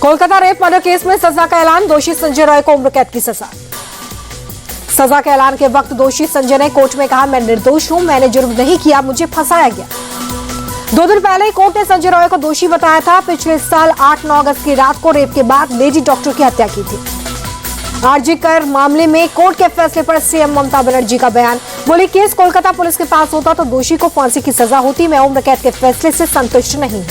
Kolkata rape murder case में सजा का ऐलान, दोषी संजय रॉय को उम्र कैद की सजा। सजा के ऐलान के वक्त दोषी संजय ने कोर्ट में कहा, मैं निर्दोष हूं, मैंने जुर्म नहीं किया, मुझे फंसाया गया। 2 दिन पहले कोर्ट ने संजय रॉय को दोषी बताया था। पिछले साल 8-9 अगस्त की रात को रेप के बाद लेडी डॉक्टर की हत्या की थी। आरजी कर मामले में कोर्ट के फैसले पर सीएम ममता बनर्जी का बयान, बोली केस कोलकाता पुलिस के पास होता तो दोषी को फांसी की सजा होती, मैं उम्र कैद के फैसले से संतुष्ट नहीं हूं।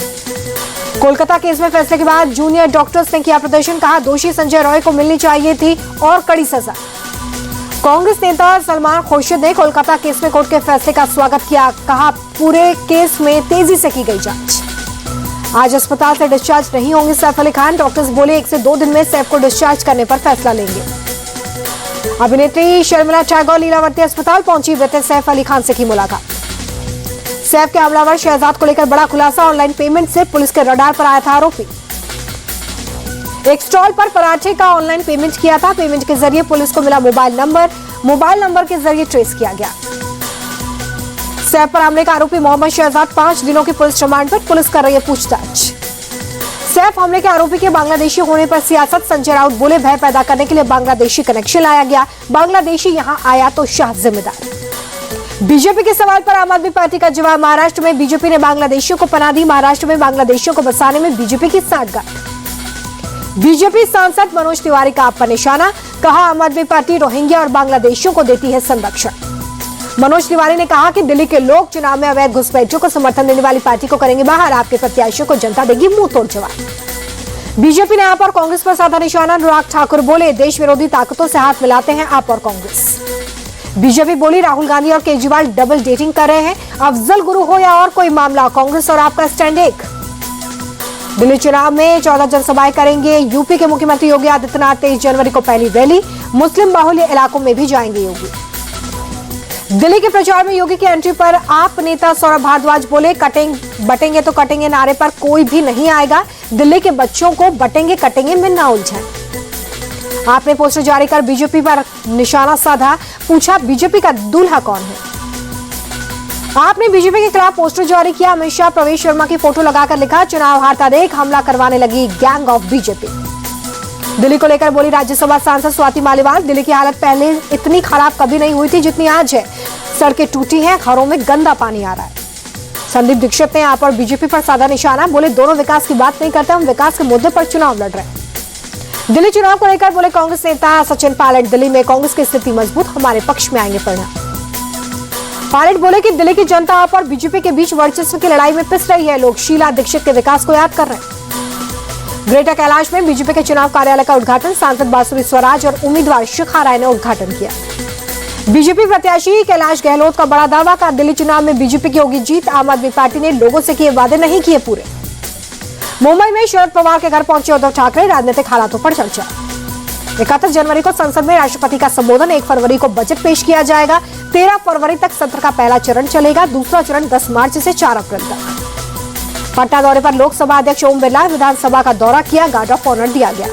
कोलकाता केस में फैसले के बाद जूनियर डॉक्टर्स ने किया प्रदर्शन, कहा दोषी संजय रॉय को मिलनी चाहिए थी और कड़ी सजा। कांग्रेस नेता सलमान खुर्शीद ने कोलकाता केस में कोर्ट के फैसले का स्वागत किया, कहा पूरे केस में तेजी से की गई जांच। आज अस्पताल से डिस्चार्ज नहीं होंगे सैफ अली खान, डॉक्टर्स बोले 1 से 2 दिन में सैफ को डिस्चार्ज करने पर फैसला लेंगे। अभिनेत्री शर्मिला टैगोर लीलावती अस्पताल पहुंची, बेटे सैफ अली खान से की मुलाकात। सैफ के हमलावर शहजाद को लेकर बड़ा खुलासा, ऑनलाइन पेमेंट से पुलिस के रडार पर आया था आरोपी। एक स्टॉल पर पराठे का ऑनलाइन पेमेंट किया था, पेमेंट के जरिए पुलिस को मिला मोबाइल नंबर के जरिए ट्रेस किया गया। सैफ पर हमले का आरोपी मोहम्मद शहजाद 5 दिनों की पुलिस रिमांड पर, पुलिस कर रही है पूछताछ। सैफ हमले के आरोपी के बांग्लादेशी होने पर सियासत, संजय राउत बोले भय पैदा करने के लिए बांग्लादेशी कनेक्शन लाया गया, बांग्लादेशी यहां आया तो शाह जिम्मेदार। बीजेपी के सवाल पर आम आदमी पार्टी का जवाब, महाराष्ट्र में बीजेपी ने बांग्लादेशियों को पनाह दी, महाराष्ट्र में बांग्लादेशियों को बसाने में बीजेपी की साठगांठ। बीजेपी सांसद मनोज तिवारी का आप पर निशाना, कहा आम आदमी पार्टी रोहिंग्या और बांग्लादेशियों को देती है संरक्षण। मनोज तिवारी ने कहा कि दिल्ली के लोग चुनाव में अवैध घुसपैठियों को समर्थन देने वाली पार्टी को करेंगे बाहर, आपके प्रत्याशियों को जनता देगी मुंह तोड़ जवाब। बीजेपी ने आप और कांग्रेस पर साधा निशाना, अनुराग ठाकुर बोले देश विरोधी ताकतों से हाथ मिलाते हैं आप और कांग्रेस। बीजेपी बोली राहुल गांधी और केजरीवाल डबल डेटिंग कर रहे हैं, अफजल गुरु हो या और कोई मामला, कांग्रेस और आपका स्टैंड एक। दिल्ली चुनाव में 14 जनसभाएं करेंगे यूपी के मुख्यमंत्री योगी आदित्यनाथ, 23 जनवरी को पहली रैली, मुस्लिम बाहुल्य इलाकों में भी जाएंगे योगी। दिल्ली के प्रचार में योगी की एंट्री पर आप नेता सौरभ भारद्वाज बोले बटेंगे तो कटेंगे नारे पर कोई भी नहीं आएगा, दिल्ली के बच्चों को बटेंगे कटेंगे में ना उलझाएं। आपने पोस्टर जारी कर बीजेपी पर निशाना साधा, पूछा बीजेपी का दूल्हा कौन है। आपने बीजेपी के खिलाफ पोस्टर जारी किया, अमित शाह प्रवेश शर्मा की फोटो लगाकर लिखा चुनाव हारता देख हमला करवाने लगी गैंग ऑफ बीजेपी। दिल्ली को लेकर बोली राज्यसभा सांसद स्वाति मालीवाल, दिल्ली की हालत पहले इतनी खराब कभी नहीं हुई थी जितनी आज है, सड़कें टूटी हैं, घरों में गंदा पानी आ रहा है। संदीप दीक्षित ने आप और बीजेपी पर साधा निशाना, बोले दोनों विकास की बात नहीं करते, हम विकास के मुद्दे पर चुनाव लड़ रहे हैं। दिल्ली चुनाव को लेकर बोले कांग्रेस नेता सचिन पायलट, दिल्ली में कांग्रेस की स्थिति मजबूत, हमारे पक्ष में आएंगे परिणाम। पायलट बोले कि दिल्ली की जनता आप और बीजेपी के बीच वर्चस्व की लड़ाई में पिस रही है, लोग शीला दीक्षित के विकास को याद कर रहे हैं। ग्रेटर कैलाश में बीजेपी के चुनाव कार्यालय का उद्घाटन सांसद बासुरी स्वराज और उम्मीदवार शिखा राय ने उद्घाटन किया। बीजेपी प्रत्याशी कैलाश गहलोत का बड़ा दावा, का दिल्ली चुनाव में बीजेपी की होगी जीत, आम आदमी पार्टी ने लोगों से किए वादे नहीं किए पूरे। मुंबई में शरद पवार के घर पहुंचे उद्धव ठाकरे, राजनीतिक हालातों पर चर्चा। 31 जनवरी को संसद में राष्ट्रपति का संबोधन, 1 फरवरी को बजट पेश किया जाएगा, 13 फरवरी तक सत्र का पहला चरण चलेगा, दूसरा चरण 10 मार्च से 4 अप्रैल तक। पटना दौरे पर लोकसभा अध्यक्ष ओम बिरला, विधानसभा का दौरा किया, गार्ड ऑफ ऑनर दिया गया।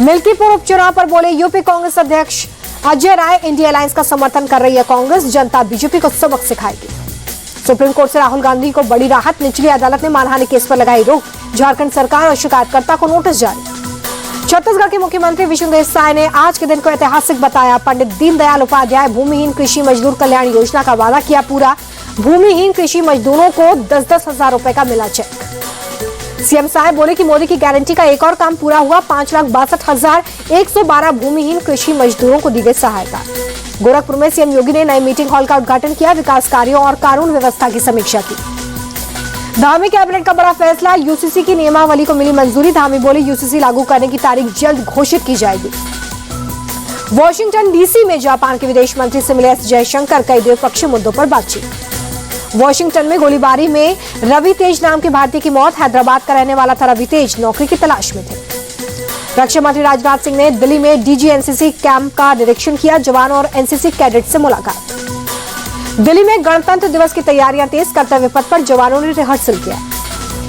मिल्कीपुर उपचुनाव पर बोले यूपी कांग्रेस अध्यक्ष अजय राय, इंडिया अलायंस का समर्थन कर रही है कांग्रेस, जनता बीजेपी को सबक सिखाएगी। सुप्रीम कोर्ट से राहुल गांधी को बड़ी राहत, निचली अदालत ने मानहानि केस पर लगाई रोक, झारखंड सरकार और शिकायतकर्ता को नोटिस जारी। छत्तीसगढ़ के मुख्यमंत्री विष्णुदेव साय ने आज के दिन को ऐतिहासिक बताया, पंडित दीनदयाल उपाध्याय भूमिहीन कृषि मजदूर कल्याण योजना का वादा किया पूरा, भूमिहीन कृषि मजदूरों को 10-10 हजार रुपए का मिला चेक। सीएम साहब बोले कि मोदी की गारंटी का एक और काम पूरा हुआ, 5,62,112 भूमिहीन कृषि मजदूरों को दी गई सहायता। गोरखपुर में सीएम योगी ने नए मीटिंग हॉल का उद्घाटन किया, विकास कार्यों और कानून व्यवस्था की समीक्षा की। धामी कैबिनेट का बड़ा फैसला, यूसीसी की नियमावली को मिली मंजूरी, धामी बोले यूसीसी लागू करने की तारीख जल्द घोषित की जाएगी। वॉशिंगटन डीसी में जापान के विदेश मंत्री से मिले एस जयशंकर, कई द्विपक्षीय मुद्दों पर बातचीत। वॉशिंगटन में गोलीबारी में रवि तेज नाम के भारतीय की मौत, हैदराबाद का रहने वाला था रवि तेज, नौकरी की तलाश में थे। रक्षा मंत्री राजनाथ सिंह ने दिल्ली में डीजी एनसीसी कैंप का निरीक्षण किया, जवानों और एनसीसी कैडेट से मुलाकात। दिल्ली में गणतंत्र दिवस की तैयारियां तेज, कर्तव्य पथ पर जवानों ने रिहर्सल किया।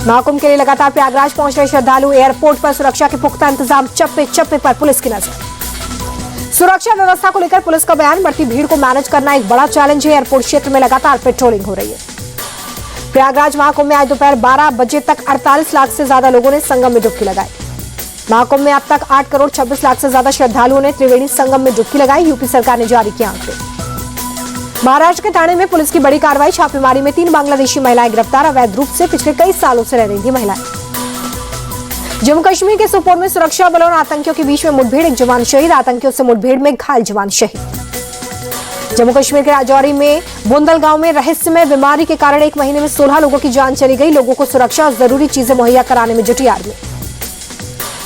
महाकुंभ के लिए लगातार प्रयागराज पहुंच रहे श्रद्धालु, एयरपोर्ट पर सुरक्षा के पुख्ता इंतजाम, चप्पे चप्पे पर पुलिस की नजर। सुरक्षा व्यवस्था को लेकर पुलिस का बयान, बढ़ती भीड़ को मैनेज करना एक बड़ा चैलेंज है, एयरपोर्ट क्षेत्र में लगातार पेट्रोलिंग हो रही है। प्रयागराज महाकुंभ में आज दोपहर 12 बजे तक 48 लाख से ज्यादा लोगों ने संगम में डुबकी लगाई। महाकुंभ में अब तक 8 करोड़ 26 लाख से ज्यादा श्रद्धालुओं ने त्रिवेणी संगम में डुबकी लगाई। यूपी सरकार ने जारी किया आंकड़े। महाराष्ट्र के ठाणे में पुलिस की बड़ी कार्रवाई। छापेमारी में 3 बांग्लादेशी महिलाएं गिरफ्तार। अवैध रूप से पिछले कई सालों से रह रही थी महिलाएं। जम्मू कश्मीर के सोपोर में सुरक्षा बलों और आतंकियों के बीच में मुठभेड़। एक जवान शहीद। आतंकियों से मुठभेड़ में घायल जवान शहीद। जम्मू कश्मीर के राजौरी में बुंदल गांव में रहस्यमय बीमारी के कारण 1 महीने में 16 लोगों की जान चली गई। लोगों को सुरक्षा और जरूरी चीजें मुहैया कराने में जुटी आर्मी।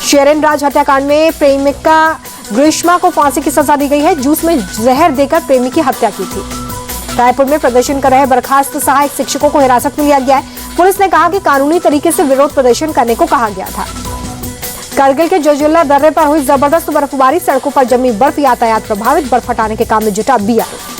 शेरन राज हत्याकांड में प्रेमिका ग्रीष्मा को फांसी की सजा दी गई है। जूस में जहर देकर प्रेमी की हत्या की थी। रायपुर में प्रदर्शन कर रहे बर्खास्त सहायक शिक्षकों को हिरासत में लिया गया है। पुलिस ने कहा कि कानूनी तरीके से विरोध प्रदर्शन करने को कहा गया था। करगिल के जोजिला दर्रे पर हुई जबरदस्त बर्फबारी। सड़कों पर जमी बर्फ, यातायात प्रभावित। बर्फ हटाने के काम में जुटा बीआरओ।